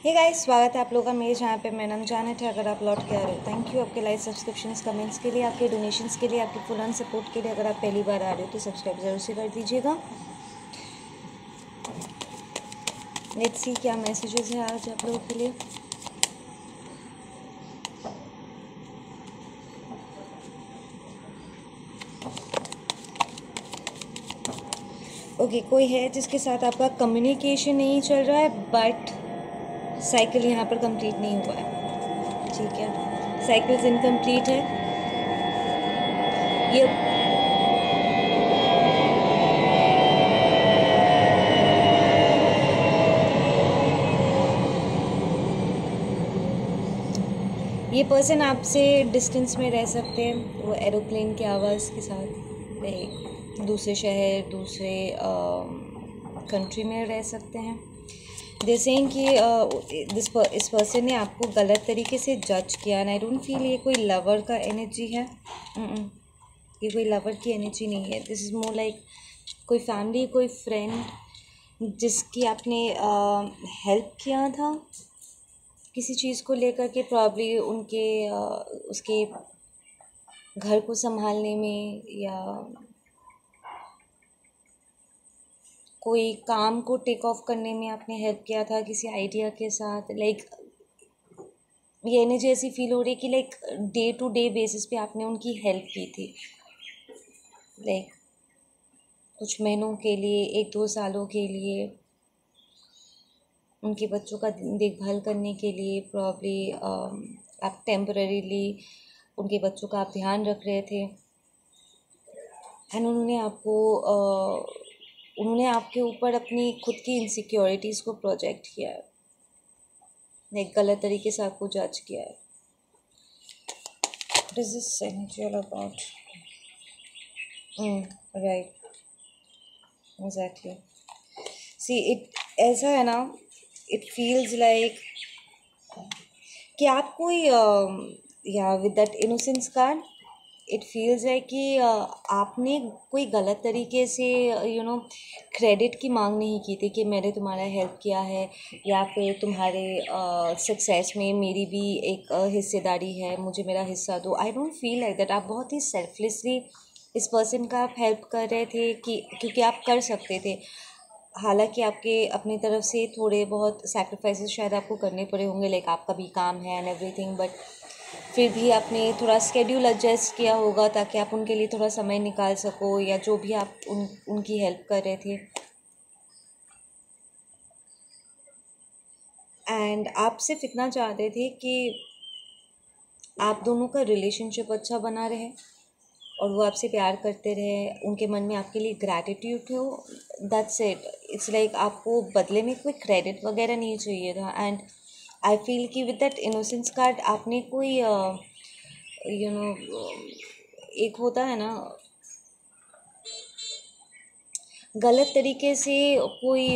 Hey guys, स्वागत है आप लोगों का मेरे चैनल पे। मेरा नाम जानत है। अगर आप लौट के आ रहे हो, थैंक यू आपके लाइक, सब्सक्रिप्शंस, कमेंट्स के लिए, आपके डोनेशंस के लिए, आपके फुल ऑन सपोर्ट के लिए। अगर आप पहली बार आ रहे हो तो सब्सक्राइब ज़रूर से कर दीजिएगा। लेट्स सी क्या मैसेजेस है आज आप लोगों के लिए। ओके, कोई है जिसके साथ आपका कम्युनिकेशन नहीं चल रहा है, बट साइकिल यहाँ पर कंप्लीट नहीं हुआ है। ठीक है, साइकिल्स इनकम्प्लीट है। ये ये पर्सन आपसे डिस्टेंस में रह सकते हैं। वो एरोप्लेन की आवाज़ के साथ एक दूसरे शहर, दूसरे कंट्री में रह सकते हैं। जैसे कि इस पर्सन ने आपको गलत तरीके से जज किया। एंड आई डोंट फील ये कोई लवर का एनर्जी है। ये कोई लवर की एनर्जी नहीं है। दिस इज़ मोर लाइक कोई फैमिली, कोई फ्रेंड जिसकी आपने हेल्प किया था किसी चीज़ को लेकर के, प्रॉब्ली उनके उसके घर को संभालने में, या कोई काम को टेक ऑफ करने में आपने हेल्प किया था किसी आइडिया के साथ। लाइक ये एनर्जी ऐसी फील हो रही है कि like day to day basis पे आपने उनकी हेल्प की थी। लाइक कुछ महीनों के लिए, 1-2 सालों के लिए, उनके बच्चों का देखभाल करने के लिए प्रॉब्ली आप टेम्पररीली उनके बच्चों का आप ध्यान रख रहे थे। एंड उन्होंने आपके ऊपर अपनी खुद की इनसिक्योरिटीज़ को प्रोजेक्ट किया है। एक गलत तरीके से आपको जज किया है। What is this energy all about? Right, exactly. See it ऐसा है ना, इट फील्स लाइक कि आप कोई या with that innocence card, it feels है कि आपने कोई गलत तरीके से क्रेडिट की मांग नहीं की थी कि मैंने तुम्हारा हेल्प किया है, या फिर तुम्हारे सक्सेस में मेरी भी एक हिस्सेदारी है, मुझे मेरा हिस्सा दो। I don't feel like that. आप बहुत ही सेल्फलेसली इस पर्सन का आप हेल्प कर रहे थे कि क्योंकि आप कर सकते थे। हालांकि आपके अपनी तरफ से थोड़े बहुत सैक्रिफाइसेस शायद आपको करने पड़े होंगे, लाइक आपका भी काम है एंड एवरीथिंग, बट फिर भी आपने थोड़ा स्केड्यूल एडजस्ट किया होगा ताकि आप उनके लिए थोड़ा समय निकाल सको, या जो भी आप उनकी हेल्प कर रहे थे। एंड आप सिर्फ इतना चाहते थे कि आप दोनों का रिलेशनशिप अच्छा बना रहे और वो आपसे प्यार करते रहे, उनके मन में आपके लिए ग्रैटिट्यूड हो। That's it. इट्स लाइक आपको बदले में कोई क्रेडिट वगैरह नहीं चाहिए था। एंड आई फील कि विद दैट इनोसेंस कार्ड आपने कोई एक होता है ना, गलत तरीके से कोई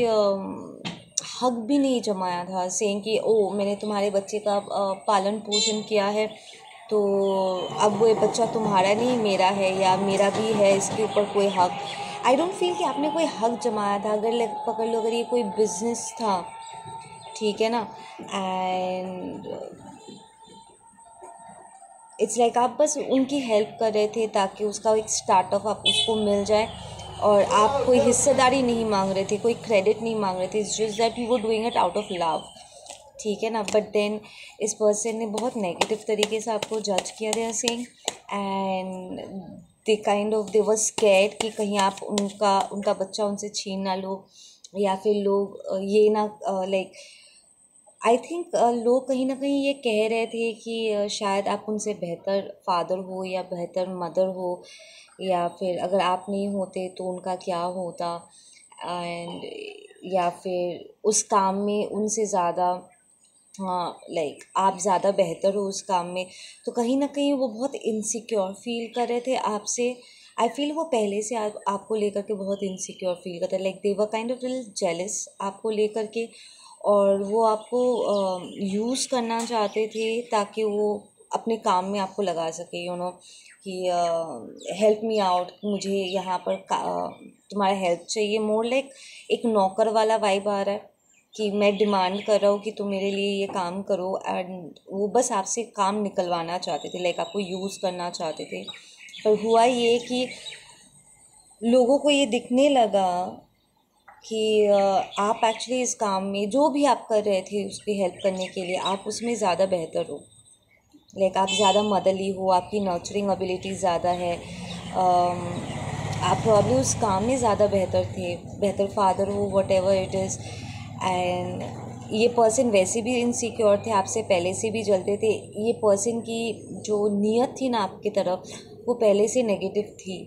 हक भी नहीं जमाया था, सेइंग कि ओ मैंने तुम्हारे बच्चे का पालन पोषण किया है, तो अब वो बच्चा तुम्हारा नहीं मेरा है, या मेरा भी है इसके ऊपर कोई हक। आई डोंट फील कि आपने कोई हक जमाया था। अगर पकड़ लो, अगर ये कोई बिजनेस था, ठीक है ना, एंड इट्स लाइक आप बस उनकी हेल्प कर रहे थे ताकि उसका एक स्टार्ट ऑफ आप उसको मिल जाए, और आप कोई हिस्सेदारी नहीं मांग रहे थे, कोई क्रेडिट नहीं मांग रहे थे। It's just that you were doing it out of love, ठीक है ना। बट देन इस पर्सन ने बहुत नेगेटिव तरीके से आपको जज किया, they are saying, and they were scared कि कहीं आप उनका बच्चा उनसे छीन ना लो, या फिर लोग ये ना लाइक आई थिंक लोग कहीं ना कहीं ये कह रहे थे कि शायद आप उनसे बेहतर फादर हो या बेहतर मदर हो, या फिर अगर आप नहीं होते तो उनका क्या होता, एंड या फिर उस काम में उनसे ज़्यादा, हाँ लाइक आप ज़्यादा बेहतर हो उस काम में। तो कहीं ना कहीं वो बहुत इनसिक्योर फील कर रहे थे आपसे। आई फील वो पहले से आपको लेकर के बहुत इनसिक्योर फील करते, like they were kind of little jealous आपको लेकर के, और वो आपको यूज़ करना चाहते थे ताकि वो अपने काम में आपको लगा सके, कि हेल्प मी आउट, मुझे यहाँ पर तुम्हारा हेल्प चाहिए। मोर लाइक एक नौकर वाला वाइब आ रहा है। कि मैं डिमांड कर रहा हूँ कि तुम मेरे लिए ये काम करो, एंड वो बस आपसे काम निकलवाना चाहते थे, लाइक आपको यूज़ करना चाहते थे। पर हुआ ये कि लोगों को ये दिखने लगा कि आप एक्चुअली इस काम में जो भी आप कर रहे थे उसकी हेल्प करने के लिए, आप उसमें ज़्यादा बेहतर हो, लाइक आप ज़्यादा मदरली हो, आपकी नर्चरिंग एबिलिटी ज़्यादा है, आप प्रॉब्ली उस काम में ज़्यादा बेहतर थे, बेहतर फादर हो, what ever it is. And ये पर्सन वैसे भी इनसिक्योर थे, आपसे पहले से भी जलते थे। ये पर्सन की जो नीयत थी ना आपकी तरफ, वो पहले से नेगेटिव थी,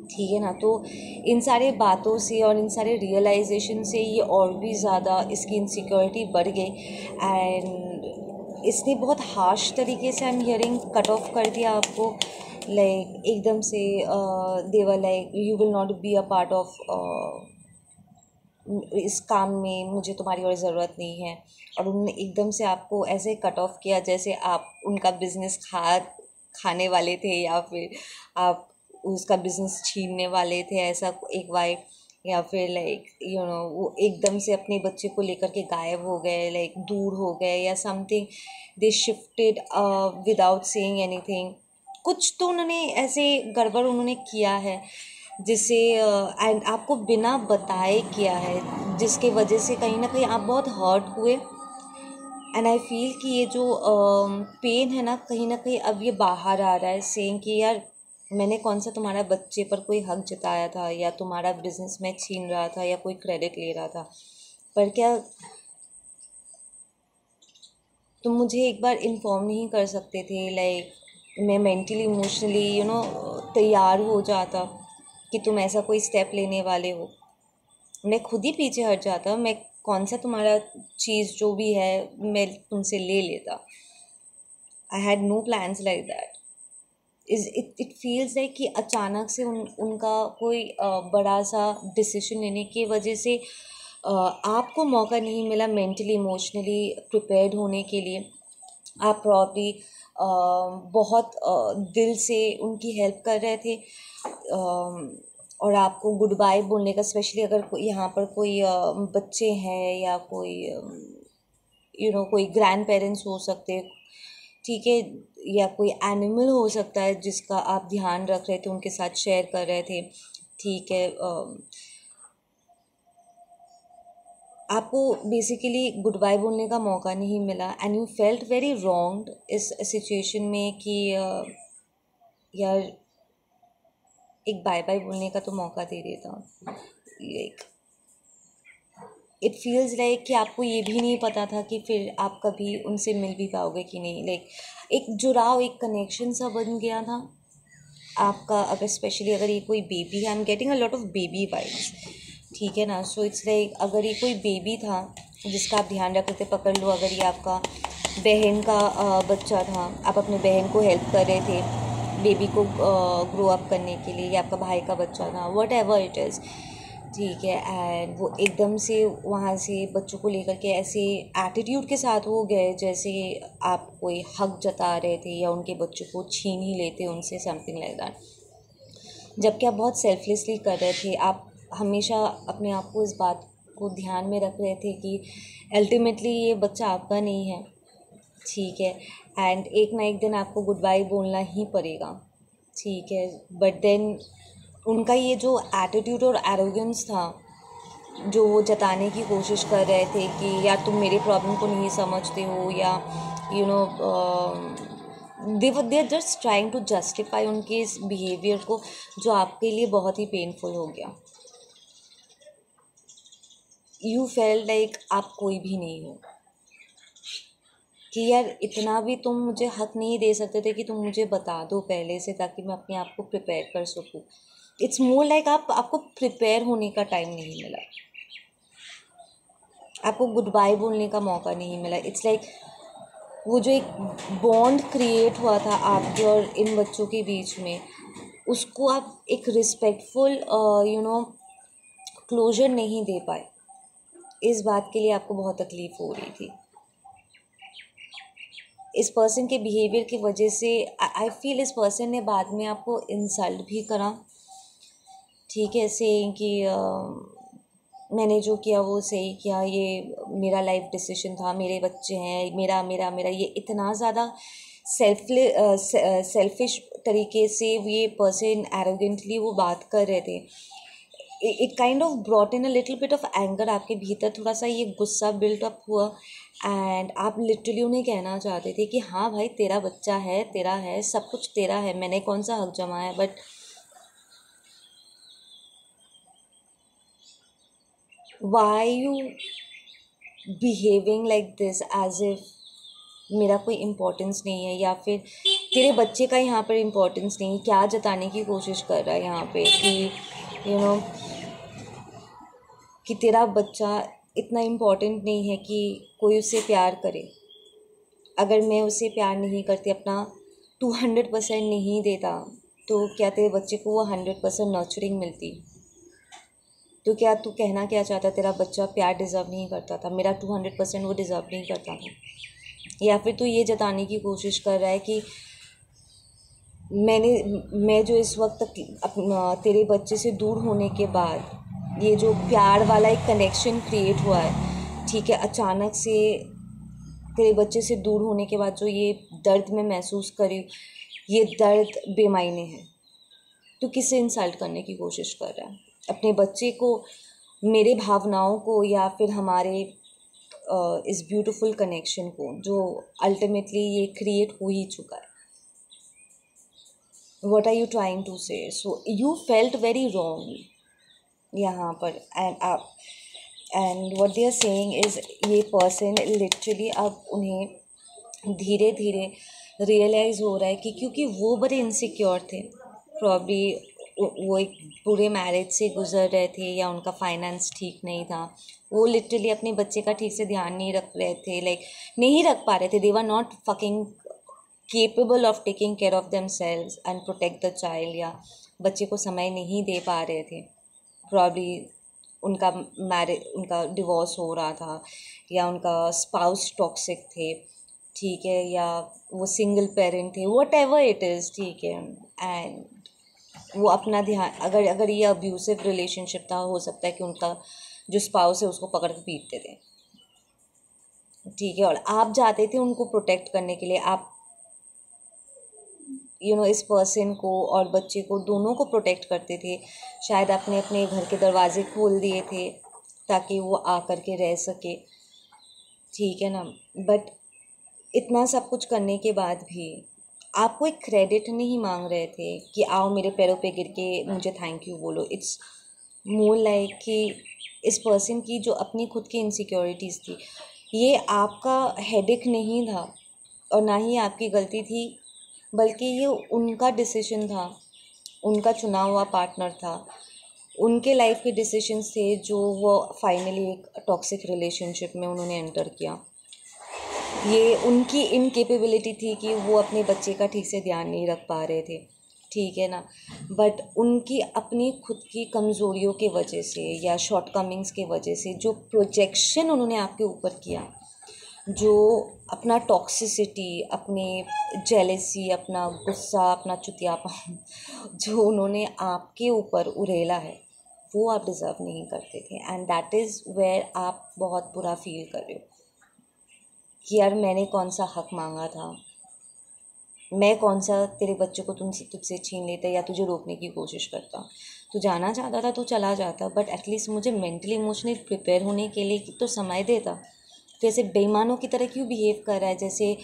ठीक है ना। तो इन सारे बातों से और इन सारे रियलाइजेशन से ये और भी ज़्यादा इसकी इनसिक्योरिटी बढ़ गई, एंड इसने बहुत हार्श तरीके से I am hearing cut off कर दिया आपको, लाइक एकदम से they were like you will not be a part of इस काम में, मुझे तुम्हारी और ज़रूरत नहीं है। और उन्होंने एकदम से आपको ऐसे कट ऑफ किया जैसे आप उनका बिजनेस खाने वाले थे, या फिर आप उसका बिजनेस छीनने वाले थे, ऐसा एक वाइब। या फिर लाइक वो एकदम से अपने बच्चे को लेकर के गायब हो गए, लाइक दूर हो गए या something, they shifted without saying anything. कुछ तो उन्होंने ऐसे गड़बड़ उन्होंने किया है जिससे एंड आपको बिना बताए किया है, जिसके वजह से कहीं ना कहीं आप बहुत हर्ट हुए। एंड आई फील कि ये जो पेन है ना कहीं अब ये बाहर आ रहा है, सेइंग कि यार मैंने कौन सा तुम्हारा बच्चे पर कोई हक जताया था, या तुम्हारा बिजनेस में छीन रहा था, या कोई क्रेडिट ले रहा था। पर क्या तुम मुझे एक बार इन्फॉर्म नहीं कर सकते थे, लाइक मैं मेंटली इमोशनली तैयार हो जाता कि तुम ऐसा कोई स्टेप लेने वाले हो, मैं खुद ही पीछे हट जाता, मैं कौन सा तुम्हारा चीज़ जो भी है मैं तुमसे ले लेता। I had no plans like that. It feels like कि अचानक से उनका कोई बड़ा सा डिसीजन लेने की वजह से आपको मौका नहीं मिला मेंटली इमोशनली प्रिपेयर्ड होने के लिए। आप प्रॉब्ली बहुत दिल से उनकी हेल्प कर रहे थे, और आपको गुड बाय बोलने का, स्पेशली अगर यहाँ पर कोई बच्चे हैं या कोई कोई ग्रैंड पेरेंट्स हो सकते, ठीक है, या कोई एनिमल हो सकता है जिसका आप ध्यान रख रहे थे, उनके साथ शेयर कर रहे थे, ठीक है। आपको बेसिकली गुड बाय बोलने का मौका नहीं मिला, and you felt very wronged इस सिचुएशन में कि यार एक बाय बाय बोलने का तो मौका दे देता। लाइक इट फील्स लाइक कि आपको ये भी नहीं पता था कि फिर आप कभी उनसे मिल भी पाओगे कि नहीं। लाइक एक जुड़ाव, एक कनेक्शन सा बन गया था आपका। अगर स्पेशली अगर ये कोई बेबी है, I am getting a lot of baby vibes, ठीक है ना। सो इट्स लाइक अगर ये कोई बेबी था जिसका आप ध्यान रख रहे थे, पकड़ लो, अगर ये आपका बहन का बच्चा था, आप अपने बहन को हेल्प कर रहे थे बेबी को ग्रो अप करने के लिए, या आपका भाई का बच्चा था, वट एवर इट इज़, ठीक है। एंड वो एकदम से वहाँ से बच्चों को लेकर के ऐसे एटीट्यूड के साथ हो गए जैसे आप कोई हक जता रहे थे या उनके बच्चों को छीन ही लेते उनसे, समथिंग लाइक दैट। जबकि आप बहुत सेल्फलेसली कर रहे थे, आप हमेशा अपने आप को इस बात को ध्यान में रख रहे थे कि अल्टीमेटली ये बच्चा आपका नहीं है, ठीक है। एंड एक ना एक दिन आपको गुड बाय बोलना ही पड़ेगा, ठीक है। बट देन उनका ये जो एटीट्यूड और एरोगेंस था जो वो जताने की कोशिश कर रहे थे कि यार तुम मेरे प्रॉब्लम को नहीं समझते हो, या they are just trying to justify उनके इस बिहेवियर को, जो आपके लिए बहुत ही पेनफुल हो गया। यू फेल लाइक आप कोई भी नहीं हो, कि यार इतना भी तुम मुझे हक नहीं दे सकते थे कि तुम मुझे बता दो पहले से, ताकि मैं अपने आप को प्रिपेयर कर सकूँ। इट्स मोर लाइक आपको प्रिपेयर होने का टाइम नहीं मिला, आपको गुड बाय बोलने का मौका नहीं मिला। इट्स लाइक वो जो एक बॉन्ड क्रिएट हुआ था आपके और इन बच्चों के बीच में, उसको आप एक रिस्पेक्टफुल क्लोजर नहीं दे पाए। इस बात के लिए आपको बहुत तकलीफ़ हो रही थी। इस पर्सन के बिहेवियर की वजह से आई फील इस पर्सन ने बाद में आपको इंसल्ट भी करा, ठीक है, से कि मैंने जो किया वो सही किया, ये मेरा लाइफ डिसीजन था, मेरे बच्चे हैं, मेरा मेरा मेरा, ये इतना ज़्यादा सेल्फिश तरीके से ये पर्सन एरोगेंटली वो बात कर रहे थे. It kind of brought in a little bit of anger. आपके भीतर थोड़ा सा ये गुस्सा बिल्ट अप हुआ एंड आप लिटरली उन्हें कहना चाहते थे कि हाँ भाई तेरा बच्चा है, तेरा है, सब कुछ तेरा है, मैंने कौन सा हक जमाया. But why you behaving like this as if मेरा कोई इम्पोर्टेंस नहीं है, या फिर तेरे बच्चे का यहाँ पर इम्पोर्टेंस नहीं है. क्या जताने की कोशिश कर रहा है यहाँ पे कि यू नो कि तेरा बच्चा इतना इम्पोर्टेंट नहीं है कि कोई उससे प्यार करे. अगर मैं उससे प्यार नहीं करती, अपना 200% नहीं देता, तो क्या तेरे बच्चे को वो 100% नर्चरिंग मिलती? तो क्या तू कहना क्या चाहता, तेरा बच्चा प्यार डिज़र्व नहीं करता था, मेरा 200% वो डिज़र्व नहीं करता था? या फिर तू ये जताने की कोशिश कर रहा है कि मैं जो इस वक्त तक तेरे बच्चे से दूर होने के बाद ये जो प्यार वाला एक कनेक्शन क्रिएट हुआ है, ठीक है, अचानक से तेरे बच्चे से दूर होने के बाद जो ये दर्द मैं महसूस करी, ये दर्द बेमायने है. तो किसे इंसल्ट करने की कोशिश कर रहा है? अपने बच्चे को, मेरे भावनाओं को, या फिर हमारे इस ब्यूटीफुल कनेक्शन को जो अल्टीमेटली ये क्रिएट हो ही चुका है. What are you trying to say? So you felt very wrong यहाँ पर. And what they are saying is ये person literally अब उन्हें धीरे धीरे रियलाइज़ हो रहा है कि क्योंकि वो बड़े इनसिक्योर थे, प्रॉब्ली वो एक पूरे मैरिज से गुजर रहे थे, या उनका फाइनेंस ठीक नहीं था, वो लिटरली अपने बच्चे का ठीक से ध्यान नहीं रख रहे थे, लाइक नहीं रख पा रहे थे. They were not fucking capable of taking care of themselves and protect the child, या बच्चे को समय नहीं दे पा रहे थे. प्रॉब्ली उनका डिवोर्स हो रहा था, या उनका स्पाउस टॉक्सिक थे, ठीक है, या वो सिंगल पेरेंट थे, वट एवर इट इज़, ठीक है. एंड वो अपना ध्यान, अगर ये अब्यूसिव रिलेशनशिप था, हो सकता है कि उनका जो स्पाउस है उसको पकड़ के पीटते थे, ठीक है, और आप जाते थे उनको प्रोटेक्ट करने के लिए. आप इस पर्सन को और बच्चे को, दोनों को प्रोटेक्ट करते थे. शायद आपने अपने घर के दरवाजे खोल दिए थे ताकि वो आ कर के रह सके, ठीक है ना. बट इतना सब कुछ करने के बाद भी आप कोई क्रेडिट नहीं मांग रहे थे कि आओ मेरे पैरों पे गिर के मुझे थैंक यू बोलो. इट्स मोर लाइक कि इस पर्सन की जो अपनी खुद की इनसिक्योरिटीज़ थी, ये आपका हेडेक नहीं था और ना ही आपकी गलती थी, बल्कि ये उनका डिसीजन था, उनका चुना हुआ पार्टनर था, उनके लाइफ के डिसीजंस थे जो वो फाइनली एक टॉक्सिक रिलेशनशिप में उन्होंने एंटर किया. ये उनकी इनकेपेबिलिटी थी कि वो अपने बच्चे का ठीक से ध्यान नहीं रख पा रहे थे, ठीक है ना. बट उनकी अपनी खुद की कमज़ोरियों के वजह से या शॉर्टकमिंग्स के वजह से जो प्रोजेक्शन उन्होंने आपके ऊपर किया, जो अपना टॉक्सिसिटी, अपने जेलेसी, अपना गुस्सा, अपना चुतियापन जो उन्होंने आपके ऊपर उड़ेला है, वो आप डिज़र्व नहीं करते थे. एंड दैट इज़ वेयर आप बहुत बुरा फील कर रहे हो कि यार मैंने कौन सा हक मांगा था, मैं कौन सा तेरे बच्चे को तुझसे छीन लेता या तुझे रोकने की कोशिश करता. तू जाना चाहता था तो चला जाता, बट एटलीस्ट मुझे मेंटली इमोशनली प्रिपेयर होने के लिए तो समय देता. तो ऐसे बेईमानों की तरह क्यों बिहेव कर रहा है, जैसे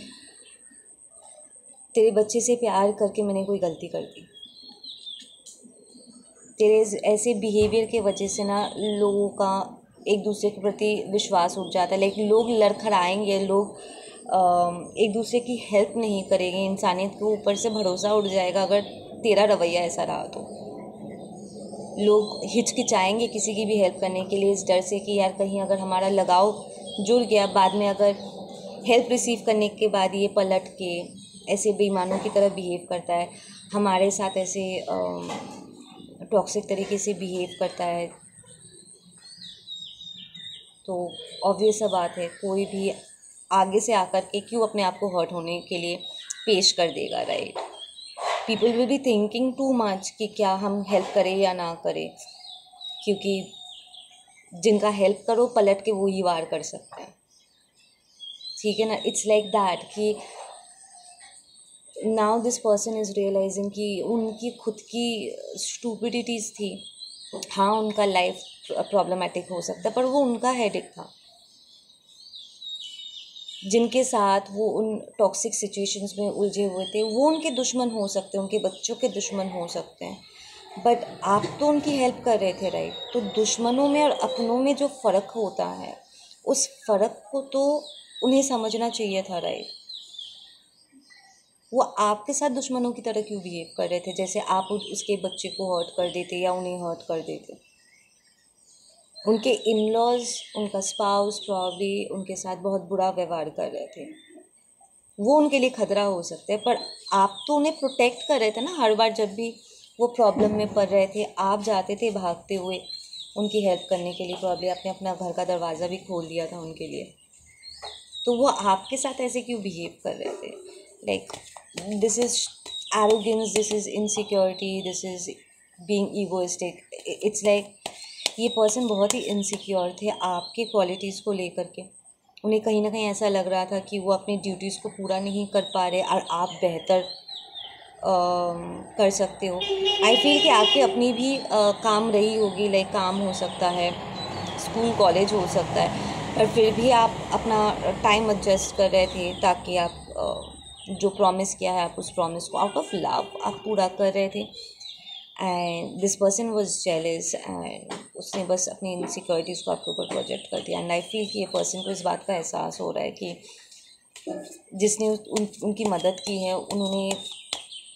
तेरे बच्चे से प्यार करके मैंने कोई गलती कर दी. तेरे ऐसे बिहेवियर के वजह से ना लोगों का एक दूसरे के प्रति विश्वास उठ जाता है. लाइक लोग लड़खड़ाएंगे, लोग एक दूसरे की हेल्प नहीं करेंगे, इंसानियत के ऊपर से भरोसा उठ जाएगा अगर तेरा रवैया ऐसा रहा. तो लोग हिचकिचाएंगे किसी की भी हेल्प करने के लिए इस डर से कि यार कहीं अगर हमारा लगाव जुड़ गया, बाद में अगर हेल्प रिसीव करने के बाद ये पलट के ऐसे बेईमानों की तरह बिहेव करता है, हमारे साथ ऐसे टॉक्सिक तरीके से बिहेव करता है, तो ऑब्वियस सा बात है कोई भी आगे से आकर के क्यों अपने आप को हर्ट होने के लिए पेश कर देगा, right. People will be thinking too much कि क्या हम हेल्प करें या ना करें, क्योंकि जिनका हेल्प करो पलट के वो ही वार कर सकते हैं, ठीक है ना। इट्स लाइक दैट कि now this person is realising कि उनकी खुद की स्टूपिडिटीज़ थी। हाँ, उनका लाइफ प्रॉब्लमेटिक हो सकता है, पर वो उनका हेडेक था। जिनके साथ वो उन टॉक्सिक सिचुएशंस में उलझे हुए थे वो उनके दुश्मन हो सकते हैं, उनके बच्चों के दुश्मन हो सकते हैं, बट आप तो उनकी हेल्प कर रहे थे, राइट। तो दुश्मनों में और अपनों में जो फ़र्क होता है उस फ़र्क को तो उन्हें समझना चाहिए था, राइट। वो आपके साथ दुश्मनों की तरह क्यों बिहेव कर रहे थे, जैसे आप उसके बच्चे को हर्ट कर देते या उन्हें हर्ट कर देते। उनके इन लॉज, उनका स्पाउस प्रॉब्ली उनके साथ बहुत बुरा व्यवहार कर रहे थे, वो उनके लिए खतरा हो सकता है, पर आप तो उन्हें प्रोटेक्ट कर रहे थे ना। हर बार जब भी वो प्रॉब्लम में पड़ रहे थे आप जाते थे भागते हुए उनकी हेल्प करने के लिए, प्रॉब्ली आपने अपना घर का दरवाज़ा भी खोल दिया था उनके लिए। तो वो आपके साथ ऐसे क्यों बिहेव कर रहे थे, like this is arrogance, this is insecurity, this is being egoistic. It's like ये पर्सन बहुत ही इनसिक्योर थे आपके क्वालिटीज़ को लेकर के। उन्हें कहीं ना कहीं ऐसा लग रहा था कि वो अपनी ड्यूटीज़ को पूरा नहीं कर पा रहे और आप बेहतर कर सकते हो। आई फील कि आपकी अपनी भी काम रही होगी, लाइक काम हो सकता है, स्कूल कॉलेज हो सकता है, पर फिर भी आप अपना टाइम एडजस्ट कर रहे थे ताकि आप जो प्रॉमिस किया है आप उस प्रॉमिस को आउट ऑफ लव आप पूरा कर रहे थे। And this person was jealous and उसने बस अपनी इनसिक्योरिटीज़ को आपके ऊपर प्रोजेक्ट कर दिया। एंड आई फील कि ये पर्सन को इस बात का एहसास हो रहा है कि जिसने उनकी मदद की है उन्होंने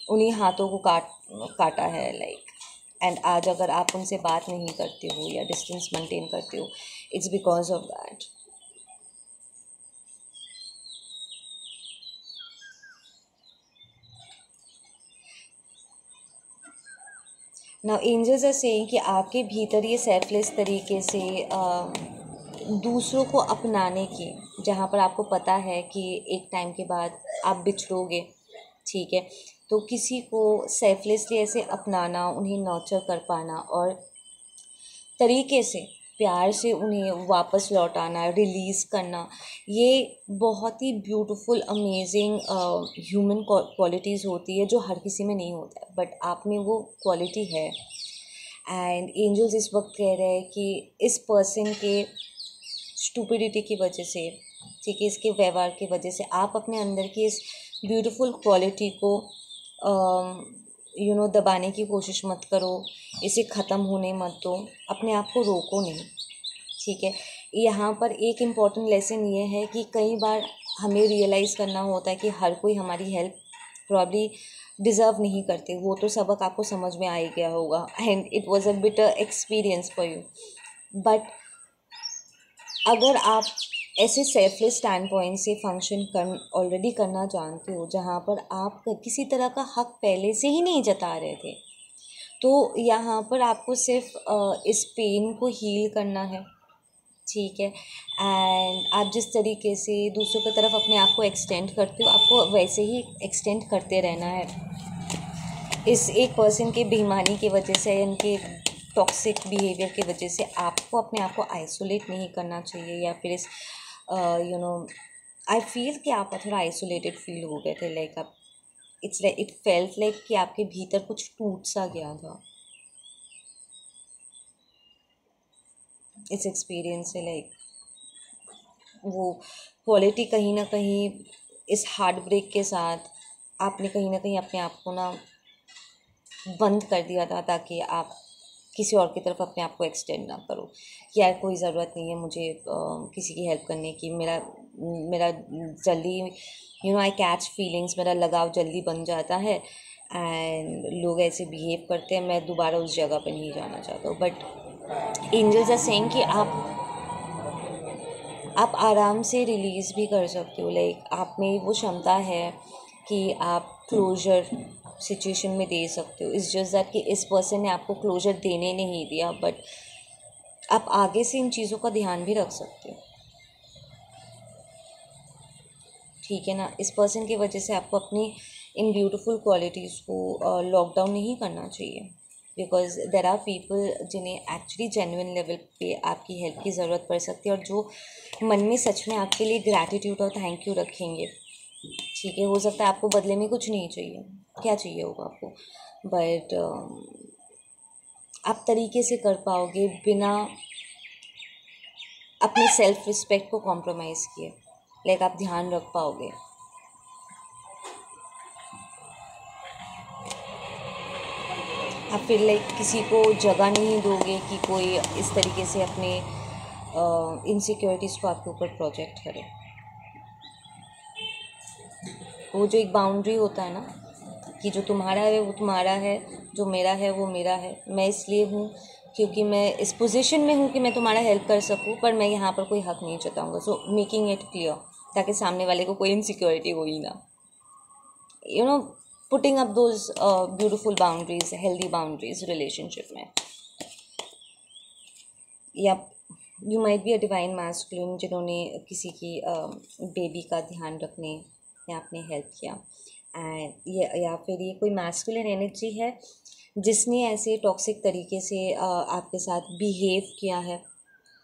उन्हीं हाथों को काटा है, लाइक। एंड आज अगर आप उनसे बात नहीं करते हो या डिस्टेंस मेंटेन करते हो, it's because of that. Now angels are saying कि आपके भीतर ये सेल्फलेस तरीके से दूसरों को अपनाने की, जहाँ पर आपको पता है कि एक टाइम के बाद आप बिछड़ोगे, ठीक है, तो किसी को सेल्फलेसली ऐसे अपनाना, उन्हें नर्चर कर पाना और तरीके से प्यार से उन्हें वापस लौटाना, रिलीज़ करना, ये बहुत ही ब्यूटीफुल अमेजिंग ह्यूमन क्वालिटीज़ होती है जो हर किसी में नहीं होता है, बट आप में वो क्वालिटी है। एंड एंजल्स इस वक्त कह रहे हैं कि इस पर्सन के स्टूपिडिटी की वजह से, ठीक है, इसके व्यवहार की वजह से आप अपने अंदर की इस ब्यूटीफुल क्वालिटी को दबाने की कोशिश मत करो, इसे ख़त्म होने मत दो, अपने आप को रोको नहीं, ठीक है। यहाँ पर एक इम्पॉर्टेंट लेसन ये है कि कई बार हमें रियलाइज़ करना होता है कि हर कोई हमारी हेल्प प्रॉब्ली डिज़र्व नहीं करते। वो तो सबक आपको समझ में आ ही गया होगा and it was a bitter experience for you, but अगर आप ऐसे सेल्फलेस स्टैंड पॉइंट से फंक्शन ऑलरेडी करना जानते हो, जहाँ पर आप किसी तरह का हक पहले से ही नहीं जता रहे थे, तो यहाँ पर आपको सिर्फ इस पेन को हील करना है, ठीक है। एंड आप जिस तरीके से दूसरों की तरफ अपने आप को एक्सटेंड करते हो, आपको वैसे ही एक्सटेंड करते रहना है। इस एक पर्सन के बेईमानी की वजह से, इनके टॉक्सिक बिहेवियर की वजह से आपको अपने आप को आइसोलेट नहीं करना चाहिए, या फिर इस आई फील कि आप थोड़ा आइसोलेटेड फील हो गए थे, लाइक आप इट फेल्ट लाइक कि आपके भीतर कुछ टूट सा गया था। इस एक्सपीरियंस से लाइक वो क्वालिटी कहीं ना कहीं इस हार्ट ब्रेक के साथ आपने कहीं ना कहीं अपने आप को ना बंद कर दिया था, ताकि आप किसी और की तरफ अपने आप को एक्सटेंड ना करो। यार कोई ज़रूरत नहीं है मुझे किसी की हेल्प करने की, मेरा जल्दी आई कैच फीलिंग्स, मेरा लगाव जल्दी बन जाता है एंड लोग ऐसे बिहेव करते हैं, मैं दोबारा उस जगह पे नहीं जाना चाहता हूँ। बट एंजल्स आर सेइंग कि आप आराम से रिलीज़ भी कर सकते हो, लाइक आप में वो क्षमता है कि आप क्लोजर सिचुएशन में दे सकते हो। इट्स जस्ट दैट कि इस पर्सन ने आपको क्लोजर देने नहीं दिया, बट आप आगे से इन चीज़ों का ध्यान भी रख सकते हो, ठीक है ना। इस पर्सन की वजह से आपको अपनी इन ब्यूटीफुल क्वालिटीज़ को लॉकडाउन नहीं करना चाहिए। बिकॉज देर आर पीपल जिन्हें एक्चुअली जेन्युइन लेवल पे आपकी हेल्प की ज़रूरत पड़ सकती है और जो मन में सच में आपके लिए ग्रैटिट्यूड और थैंक यू रखेंगे। ठीक है, हो सकता है आपको बदले में कुछ नहीं चाहिए, क्या चाहिए होगा आपको, बट आप तरीके से कर पाओगे बिना अपने सेल्फ रिस्पेक्ट को कॉम्प्रोमाइज़ किए। लाइक आप ध्यान रख पाओगे। आप फिर लाइक किसी को जगह नहीं दोगे कि कोई इस तरीके से अपने इनसिक्योरिटीज़ को आपके ऊपर प्रोजेक्ट करे। वो जो एक बाउंड्री होता है ना कि जो तुम्हारा है वो तुम्हारा है, जो मेरा है वो मेरा है। मैं इसलिए हूँ क्योंकि मैं इस पोजीशन में हूँ कि मैं तुम्हारा हेल्प कर सकूँ, पर मैं यहाँ पर कोई हक नहीं जताऊँगा। सो मेकिंग इट क्लियर ताकि सामने वाले को कोई इनसिक्योरिटी हो ही ना। You know, putting up those beautiful boundaries, healthy boundaries relationship में। या you might be a divine masculine जिन्होंने किसी की बेबी का ध्यान रखने में आपने हेल्प किया, एंड या फिर ये कोई मैस्कुलिन एनर्जी है जिसने ऐसे टॉक्सिक तरीके से आपके साथ बिहेव किया है।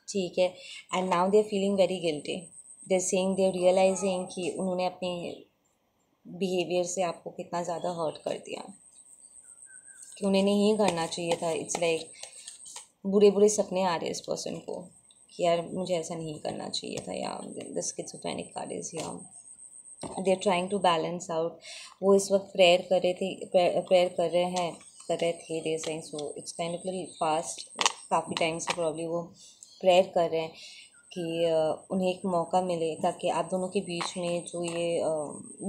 ठीक है, and now they are feeling very guilty, they are saying, they are realising कि उन्होंने अपने बिहेवियर से आपको कितना ज़्यादा हर्ट कर दिया, कि उन्हें नहीं करना चाहिए था। इट्स लाइक बुरे बुरे सपने आ रहे इस पर्सन को कि यार मुझे ऐसा नहीं करना चाहिए था, या द स्किज़ोफ्रेनिक कार्ड इज, या they are trying to balance out. वो इस वक्त प्रेयर कर रहे थे they saying, so it's kind of little fast, काफ़ी टाइम से प्रॉब्ली वो प्रेयर कर रहे हैं कि उन्हें एक मौका मिले ताकि आप दोनों के बीच में जो ये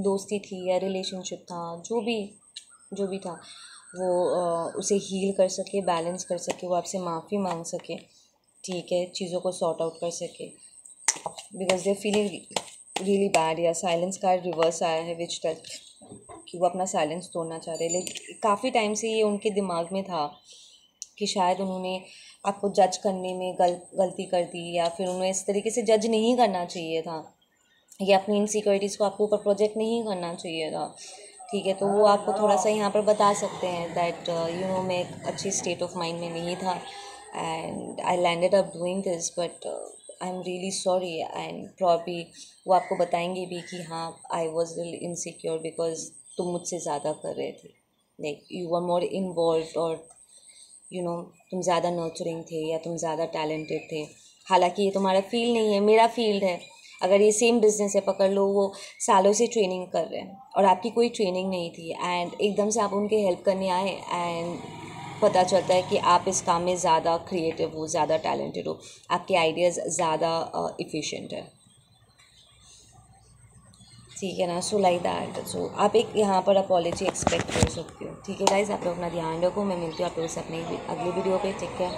दोस्ती थी या रिलेशनशिप था, जो भी था, वो उसे हील कर सके, बैलेंस कर सके, वो आपसे माफ़ी मांग सके। ठीक है, चीज़ों को सॉर्ट आउट कर सके, because they feeling really bad. या साइलेंस कार्ड रिवर्स आया है विच टच, कि वो अपना साइलेंस तोड़ना चाह रहे हैं। लेकिन काफ़ी टाइम से ये उनके दिमाग में था कि शायद उन्होंने आपको जज करने में गलती कर दी, या फिर उन्हें इस तरीके से जज नहीं करना चाहिए था, या अपनी इनसिक्योरिटीज़ को आपके ऊपर प्रोजेक्ट नहीं करना चाहिए था। ठीक है, तो वो आपको थोड़ा सा यहाँ पर बता सकते हैं दैट यू नो, मैं एक अच्छी स्टेट ऑफ माइंड में नहीं था and I landed up doing this, but I am really sorry. And probably वो आपको बताएंगे भी कि हाँ, I was really insecure because तुम मुझसे ज़्यादा कर रहे थे, like you are more involve, और यू नो तुम ज़्यादा नर्चरिंग थे या तुम ज़्यादा टैलेंटेड थे। हालांकि ये तुम्हारा फील्ड नहीं है, मेरा फील्ड है। अगर ये सेम बिजनेस है, पकड़ लो, वो सालों से ट्रेनिंग कर रहे हैं और आपकी कोई ट्रेनिंग नहीं थी, एंड एकदम से आप उनके हेल्प करने आए, एंड पता चलता है कि आप इस काम में ज़्यादा क्रिएटिव हो, ज़्यादा टैलेंटेड हो, आपके आइडियाज़ ज़्यादा इफ़िशिएंट है। ठीक है ना, सो लाइक दैट। सो आप एक यहाँ पर अपॉलॉजी एक्सपेक्ट कर सकते हो। ठीक है गाइस, आप लोग अपना ध्यान रखो। मैं मिलती हूँ आप लोगों से अपनी अगली वीडियो पे। ठीक है।